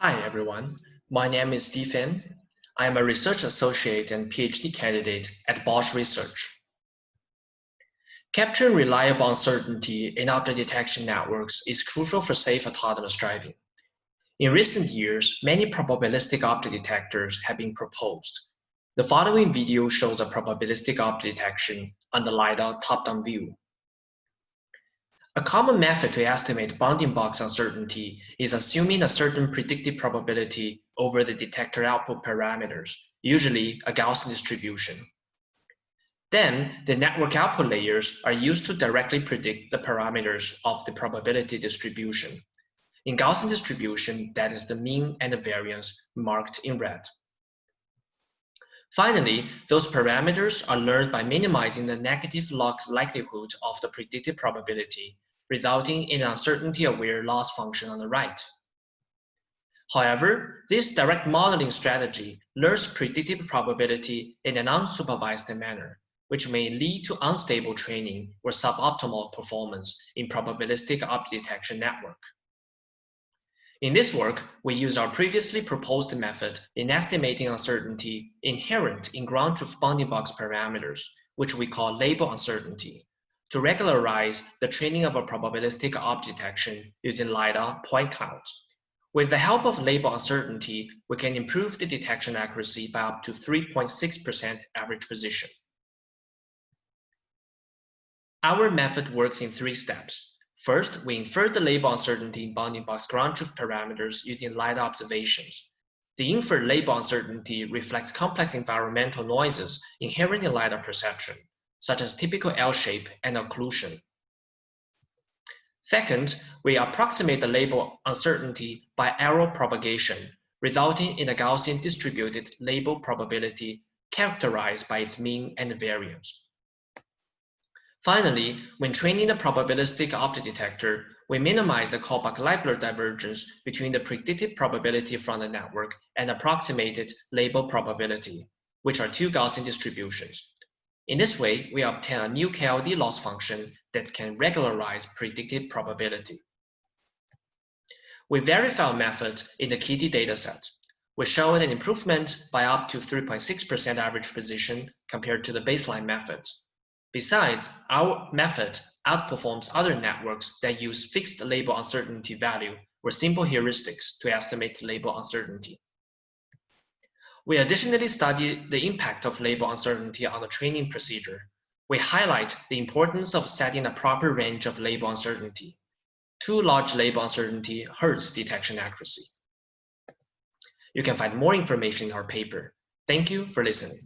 Hi everyone, my name is Stephen. I am a research associate and PhD candidate at Bosch Research. Capturing reliable uncertainty in object detection networks is crucial for safe autonomous driving. In recent years, many probabilistic object detectors have been proposed. The following video shows a probabilistic object detection on the LIDAR top-down view. A common method to estimate bounding box uncertainty is assuming a certain predicted probability over the detector output parameters, usually a Gaussian distribution. Then, the network output layers are used to directly predict the parameters of the probability distribution. In Gaussian distribution, that is the mean and the variance marked in red. Finally, those parameters are learned by minimizing the negative log likelihood of the predicted probability, resulting in an uncertainty-aware loss function on the right. However, this direct modeling strategy learns predicted probability in an unsupervised manner, which may lead to unstable training or suboptimal performance in probabilistic object detection network. In this work, we use our previously proposed method in estimating uncertainty inherent in ground truth bounding box parameters, which we call label uncertainty, to regularize the training of a probabilistic object detection using LIDAR point clouds. With the help of label uncertainty, we can improve the detection accuracy by up to 3.6% average position. Our method works in 3 steps. First, we infer the label uncertainty in bounding box ground truth parameters using LIDAR observations. The inferred label uncertainty reflects complex environmental noises inherent in LIDAR perception, such as typical L-shape and occlusion. Second, we approximate the label uncertainty by error propagation, resulting in a Gaussian distributed label probability characterized by its mean and variance. Finally, when training the probabilistic object detector, we minimize the Kullback-Leibler divergence between the predicted probability from the network and approximated label probability, which are 2 Gaussian distributions. In this way, we obtain a new KLD loss function that can regularize predicted probability. We verify our method in the KITTI dataset. We showed an improvement by up to 3.6% average position compared to the baseline method. Besides, our method outperforms other networks that use fixed label uncertainty value or simple heuristics to estimate label uncertainty. We additionally study the impact of label uncertainty on the training procedure. We highlight the importance of setting a proper range of label uncertainty. Too large label uncertainty hurts detection accuracy. You can find more information in our paper. Thank you for listening.